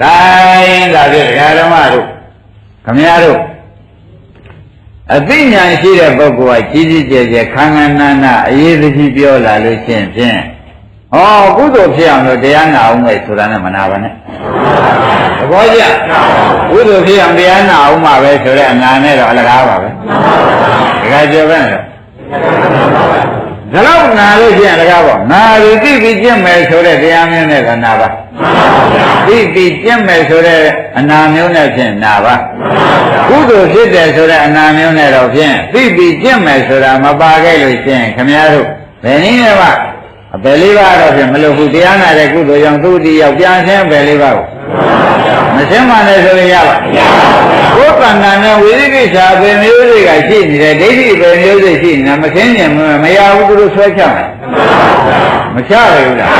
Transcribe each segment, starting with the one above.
တိုင်းဒါဖြင့်ဓမ္မတို့ခမည်းတော်အသိဉာဏ်ရှိတဲ့ပုဂ္ဂိုလ်ကကြီးကြီးကျယ်ကျယ်ခန္ဓာနာနာအရေးကြီးပြောလာလို့ရှိရင်ဖြင့်ဟောကုသိုလ်ဖြစ်အောင်လို့တရားနာအောင်မယ်ဆိုတာနဲ့မနာပါနဲ့သဘောကျကုသိုလ်ဖြစ်အောင်တရားနာအောင်မှာပဲဆိုတဲ့အနာနဲ့တော့အလကားပါပဲတခါကြောပဲတော့ဒါတော့နာလို့ရှိရင်အလကားပေါ့နာပြီးသိပြီးကျင့်မယ်ဆိုတဲ့တရားမျိုးနဲ့ကနာပါသိပြီးကျင့်မယ်ဆိုတဲ့အနာမျိုးနဲ့ဖြင့်နာပါကုသိုလ်ဖြစ်တယ်ဆိုတဲ့အနာမျိုးနဲ့တော့ဖြင့်သိပြီးကျင့်မယ်ဆိုတာမပါခဲ့လို့ရှိရင်ခမည်းတော်ဘယ်နည်းနဲ့မှအပယ်လေးပါးတော့ဖြင့်မလို့ဘူးတရားနာတဲ့ကုသိုလ်ကြောင့်သူတည်ရောက်ပြန်ဆင်းအပယ်လေးပါးကိုမဆင်းမှလည်းဆိုရင်ရပါဘုရားနာနဲ့ဝိသိကိစ္စအပယ်မျိုးတွေကရှိနေတယ်ဒိဋ္ဌိအပယ်မျိုးတွေရှိနေတာမဆင်းရင်မရဘူးသူတို့ဆွဲချမယ်မချရဘူးလား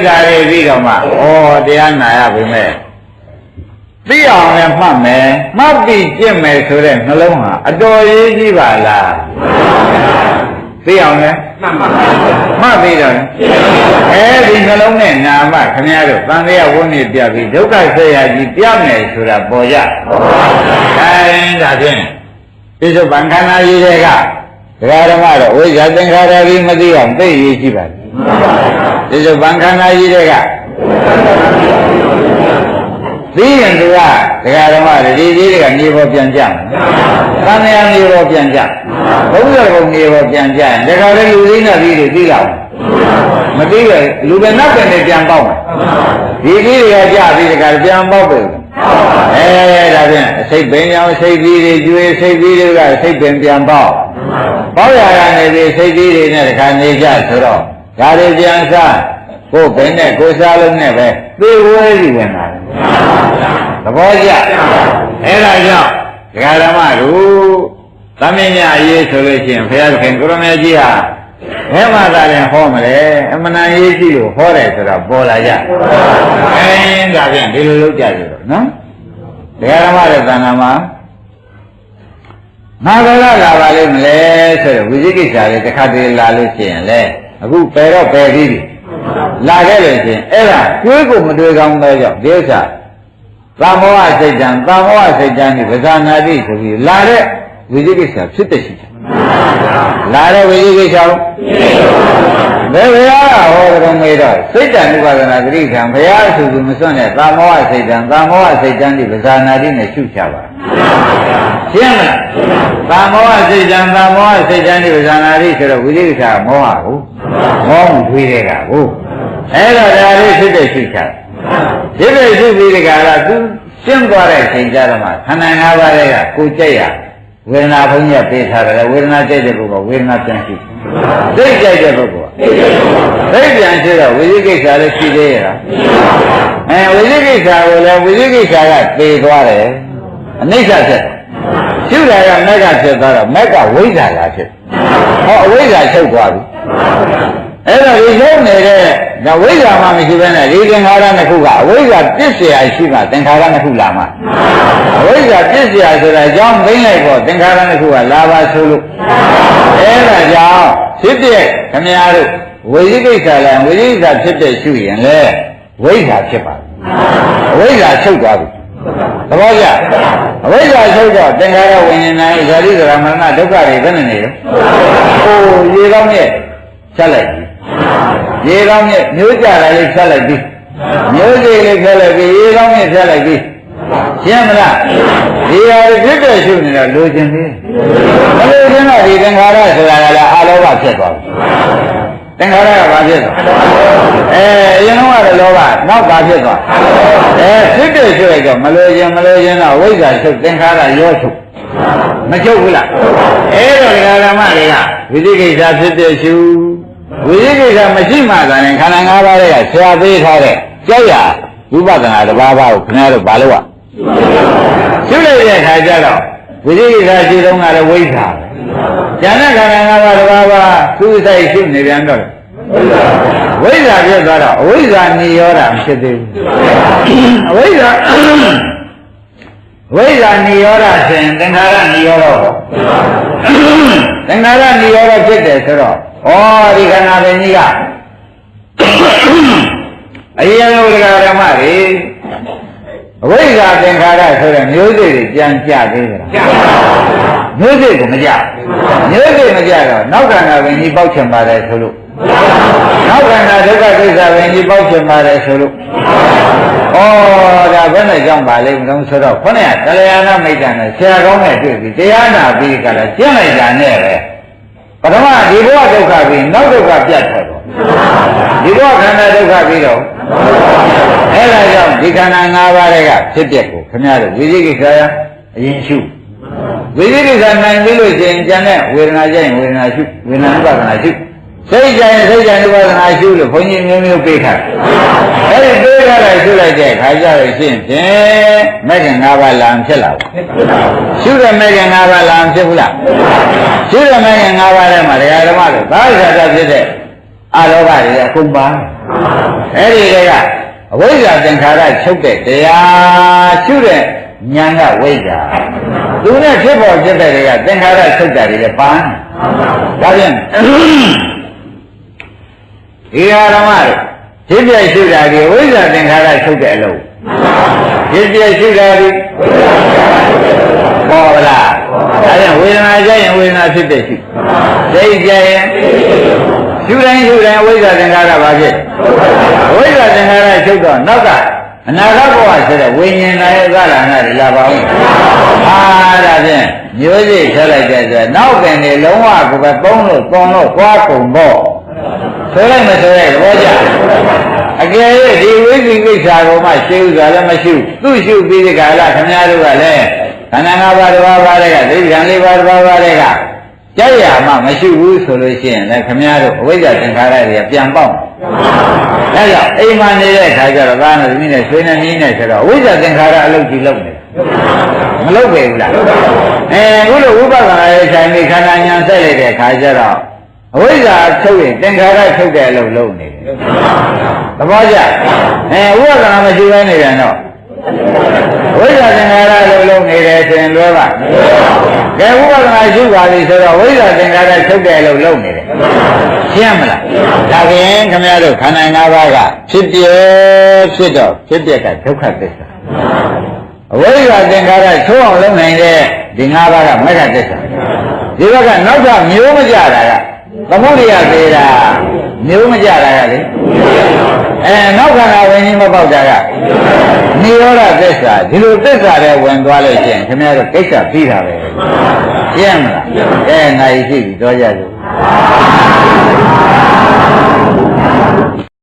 ဒါတွေပြီးတော့မှဩတရားနာရပြီမဲ့သိအောင်လည်းမှတ်မယ်မှတ်ပြီးကျင့်မယ်ဆိုတဲ့နှလုံးဟာအတော်ရေးကြီးပါလားသိအောင်လည်းမှတ်ပြီးတော့အဲဒီနှလုံးနဲ့နာမခမည်းတော်သံဃာဝန်းနေပြပြီးဒုက္ခဆက်ရကြီးပြမယ်ဆိုတာပေါ်ကြဒါဖြင့်ပိဿဗံခန္ဓာကြီးတွေကဒကာဓမ္မတော့ဝိဇ္ဇာသင်္ခါရကြီးမသိအောင်သိရရှိပါတယ်ပိဿဗံခန္ဓာကြီးတွေကသိရင်သူကဒကာဓမ္မတွေဒီတွေကနေပေါ်ပြန်ကြမယ်သံဃာနေပေါ်ပြန်ကြဘုရားဘုံနေပေါ်ပြန်ကြရင်ဒကာလည်းလူသိနဲ့ပြီးသိလောက်မသိရလူပဲနောက်ပဲနဲ့ပြန်ပေါက်မယ်ဒီတွေကကြပြီးဒကာပြန်ပေါက်ပြီဒါဖြင့်စိတ်ပင်ရောင်စိတ်ပြီးတွေကျွေးစိတ်ပြီးတွေကစိတ်ပင်ပြန်ပေါက်ပေါက်ရတာနေပြီးစိတ်ပြီးတွေနဲ့တခါနေကြဆိုတော့ဒါတွေပြန်စားကိုယ်ပင်နဲ့ကိုယ်စားလုံးနဲ့ပဲသေဝဲစီဝင်လာတယ်သဘောကျအဲ့ဒါကြောင့်ဒကာဓမ္မတို့သမင်းများရေးဆိုလို့ရှိရင်ဘုရားခင်ကိုရမေကြီးဟာဘယ်မှာသာရင်ဟောမလဲအမှန်တန်ရေးကြည့်လို့ဟောတယ်ဆိုတော့ပေါ်လာကြဒါဖြင့်ဒီလိုလုပ်ကြရတော့နော်ဒကာဓမ္မရဲ့သံဃာမှာငါကလာပါလိမ့်မလဲဆိုတော့ဝိသိကိစ္စလေးတစ်ခါတည်းလာလို့ရှိရင်လေအခုပယ်တော့ပယ်ပြီးပြီလာခဲ့လို့ရှိရင်အဲ့ဒါတွေးကိုမတွေးကောင်းတော့ကြောင့်ဒီဥစ္စာသာမောဟစိတ်တံသာမောဟစိတ်တံဒီပဇာနာတိဆိုပြီးလာတဲ့ဝိသိကိစ္စဖြစ်တဲ့ရှိတယ်လာတဲ့ဝိသိကိစ္စဘယ်ဘုရားဟောကြုံမေးတော့စိတ်တံဥပါဒနာဂရိခံဘုရားဆိုသူမစွန့်တဲ့သာမောဟစိတ်တံသာမောဟစိတ်တံဒီပဇာနာတိနဲ့ရှုချပါရှင်းမလားသာမောဟစိတ်တံသာမောဟစိတ်တံဒီပဇာနာတိဆိုတော့ဝိသိကိစ္စမောဟကိုမောမှုတွေးတဲ့ကကိုအဲ့တော့ဒါလေးဖြစ်တဲ့ရှုချဖြစ်တဲ့ရှုပြီးဒီကရသူရှင်းသွားတဲ့ချိန်ကြတော့မှခန္ဓာ၅ပါးတွေကကိုကြိုက်ရဝေဒနာဘုန်းကြီးပေးထားတယ်ဝေဒနာကြိုက်တဲ့ပုဂ္ဂိုလ်ဝေဒနာပြန်ရှိစိတ်ကြိုက်တဲ့ပုဂ္ဂိုလ်စိတ်ပြန်ရှိတော့ဝိသိကိစ္စလည်းရှိသေးရလားဝိသိကိစ္စကိုလည်းဝိသိကိစ္စကသေသွားတယ်အနိစ္စဖြစ်ရှုတာကမက်ကဖြစ်သွားတော့မက်ကဝိဇ္ဇာလာဖြစ်ဟောအဝိဇ္ဇာချုပ်သွားပြီအဲ့တော့ဒီလုံးနေတဲ့ဒါဝိဇ္ဇာမှမရှိဘဲနဲ့ဒီသင်္ခါရနှစ်ခုကအဝိဇ္ဇာပြစ်เสียရှိမှသင်္ခါရနှစ်ခုလာမှာအဝိဇ္ဇာပြစ်เสียဆိုတာအကြောင်းသိလိုက်တော့သင်္ခါရနှစ်ခုကလာပါဆိုလို့အဲ့ဒါကြောင့်ဖြစ်တဲ့ခမည်းတော်ဝိသိကိစ္စလည်းဝိသိကိစ္စဖြစ်တဲ့ရှုရင်လေဝိဇ္ဇာဖြစ်ပါအဝိဇ္ဇာချုပ်သွားပြီသဘောကျအဝိဇ္ဇာချုပ်တော့သင်္ခါရဝိညာဉ်နဲ့ဇာတိဇရာမရဏဒုက္ခတွေဘယ်နဲ့နေလဲဟိုရေကောင်းနဲ့ချက်လိုက်ရေကောင်းနဲ့မျိုးကြတာလေးဖြတ်လိုက်ပြီမျိုးစီလေးဖြတ်လိုက်ပြီရေကောင်းနဲ့ဖြတ်လိုက်ပြီရှင်းမလားဒီဟာဖြစ်တဲ့ရှုနေတော့လိုချင်သေးမလိုချင်တော့ဒီသင်္ခါရဆိုတာကလည်းအာလောဘဖြစ်သွားပြီသင်္ခါရကဘာဖြစ်သွားအရင်ကတော့လောဘနောက်ဘာဖြစ်သွားဖြစ်တဲ့ရှုလိုက်တော့မလိုချင်တော့ဝိဇ္ဇာချုပ်သင်္ခါရရောချုပ်မချုပ်ဘူးလားအဲ့တော့ဒီဓမ္မတွေကဝိသိကိစ္စဖြစ်တဲ့ရှုဝိသိကိစ္စမရှိမှသာရင်ခန္ဓာ၅ပါးတွေကဆရာပေးထားတဲ့ကြောက်ရဝိပဿနာတစ်ပါးပါးကိုခင်ဗျားတို့ဘာလို့อ่ะရှုလိုက်တဲ့အခါကျတော့ဝိသိကိစ္စရှိတော့ကလည်းဝိဇ္ဇာဉာဏ်နဲ့ခန္ဓာ၅ပါးတစ်ပါးပါးသူ့ဆိုင်ရှုနေပြန်တော့ဝိဇ္ဇာဖြစ်သွားတော့အဝိဇ္ဇာနိရောဓဖြစ်သေးဘူးအဝိဇ္ဇာဝိဇ္ဇာနိရောဓဆိုရင်သင်္ခါရနိရောဓသင်္ခါရနိရောဓဖြစ်တယ်ဆိုတော့ဩဒီခန္ဓာပင်ကြီးကအရင်လိုဓမ္မတွေ အဝိဇ္ဇာသင်္ခါရဆိုတဲ့မျိုးစိတ်တွေကြံကြသေးတယ်မျိုးစိတ်ကိုမကြမျိုးစိတ်မကြတော့နောက်ခန္ဓာဝင်ကြီးပေါက်ချင်ပါတယ်ဆိုလို့နောက်ခန္ဓာဒုက္ခသစ္စာဝင်ကြီးပေါက်ချင်ပါတယ်ဆိုလို့ဩဒါဘယ်နဲ့ကြောင့်ပါလိမ့်မလို့ဆိုတော့ခေါင်းကကလျာဏမိတ်တန်နဲ့ဆရာကောင်းနဲ့တွေ့ပြီးတရားနာပြီးကြလားကျင့်လိုက်တာနဲ့ပဲပထမဒီဘဝဒုက္ခပြီးနောက်ဒုက္ခပြတ်ထွက်တော့ဒီဘဝခန္ဓာဒုက္ခပြီးတော့အဲ့ဒါကြောင့်ဒီခန္ဓာ၅ပါးတွေကဖြစ်ပျက်ကိုခင်ဗျားတို့ဝိသိကိစ္စရအရင်ရှုဝိသိကိစ္စနိုင်ပြီလို့ရှိရင်ကျန်တဲ့ဝေဒနာကြရင်ဝေဒနာရှုဝေဒနာဥပါဒနာရှုစိတ်ကြရင်စိတ်ကြဥပါဒနာရှုလို့ဘုန်းကြီးမျိုးမျိုးပေးထားတယ်အဲ့ဒီပေးထားလိုက်ရှုလိုက်တဲ့ခါကျတော့ရှင်းဖြင့်မဲ့ခင်၅ပါးလာဖြစ်လာဘူးရှုတဲ့မဲ့ခင်၅ပါးလာဖြစ်ဘူးလားရှုတဲ့မဲ့ခင်၅ပါးထဲမှာတရားဓမ္မတို့သာသနာဖြစ်တဲ့အလောဘတွေအကုန်ပါအဲ့ဒီကအဝိဇ္ဇာသင်္ခါရချုပ်တဲ့တရားရှုတဲ့ဉာဏ်ကဝိဇ္ဇာသူနဲ့ဖြစ်ပေါ်ဖြစ်တဲ့တွေကသင်္ခါရချုပ်တာတွေလည်းပါဒါဖြင့်ဒီဟာဓမ္မတို့ဖြစ်ပြရှုတာဒီဝိဇ္ဇာသင်္ခါရချုပ်တဲ့အလုံးဖြစ်ပြရှုတာဒီပေါ်လားဒါကြောင့်ဝေဒနာကြရင်ဝေဒနာဖြစ်တဲ့ရှုစိတ်ကြရင်ရှုတိုင်းအဝိဇ္ဇာသင်္ခါရဘာဖြစ်ဝိဇ္ဇာသင်္ခါရချုပ်တော့နောက်ကအနာဂတ်ဘဝဆိုတဲ့ဝိညာဉ်နာရဲ့သလနာတွေလာပါဦးဒါဖြင့်မျိုးစိတ်ဆက်လိုက်တဲ့ဆိုနောက်ကင်နေလုံးဝကိုပဲသုံးလို့သွန်လို့သွားကုန်ပေါ့ဆိုလိုက်မဆိုလိုက်ဘောကြအကယ်၍ဒီဝိသိကိစ္စကိုမှရှင်းဥစွာလည်းမရှိသူ့ရှုပြီးဒီကလာခင်ဗျားတို့ကလည်းခန္ဓာ၅ပါးတစ်ပါးပါးတွေကဒိဋ္ဌံ၄ပါးတစ်ပါးပါးတွေကကြိုက်ရမှမရှိဘူးဆိုလို့ရှိရင်လည်းခင်ဗျားတို့အဝိဇ္ဇာသင်္ခါရတွေကပြန်ပေါက်ဒါကြောင့်အိမ်မှာနေတဲ့ခါကျတော့သားနဲ့သမီးနဲ့ဆွေးနဲ့နီးနဲ့ဆိုတော့အဝိဇ္ဇာသင်္ခါရအလုပ်ကြီးလုပ်နေမလုပ်ပဲဘူးလားအခုလိုဝိပဿနာရဲ့ဆိုင်ပြီးခန္ဓာဉာဏ်ဆက်လိုက်တဲ့ခါကျတော့အဝိဇ္ဇာချုပ်ရင်သင်္ခါရချုပ်တဲ့အလုပ်လုပ်နေတယ်သဘောကျဝိပဿနာမရှိဘဲနေပြန်တော့ဝိဇ္ဇာသင်္ခါရလုပ်နေတယ်ဆိုရင်လွဲပါကဲဝိပဿနာရှုပါပြီဆိုတော့ဝိဇ္ဇာသင်္ခါရချုပ်တဲ့အလုပ်လုပ်နေတယ်ရှင်းမလားဒါပြင်ခင်ဗျားတို့ခန္ဓာ၅ပါးကဖြစ်ပြတော့ဖြစ်ပြကဒုက္ခသစ္စာအဝိဇ္ဇာသင်္ခါရချုပ်အောင်လုပ်နိုင်တဲ့ဒီ၅ပါးကမဂ္ဂသစ္စာဒီဘက်ကနောက်ထပ်မျိုးမကြတာကသမုဒိယသေးတာမျိုးမကြတာကလေနောက်ခန္ဓာဝင်ကြီးမပေါက်တာကနိရောဓသစ္စာဒီလိုသစ္စာတွေဝင်သွားလို့ရှိရင်ခင်ဗျားတို့ကိစ္စပြီးတာပဲရှင်းမလားနိုင်ရှိပြီတော့ကြစို့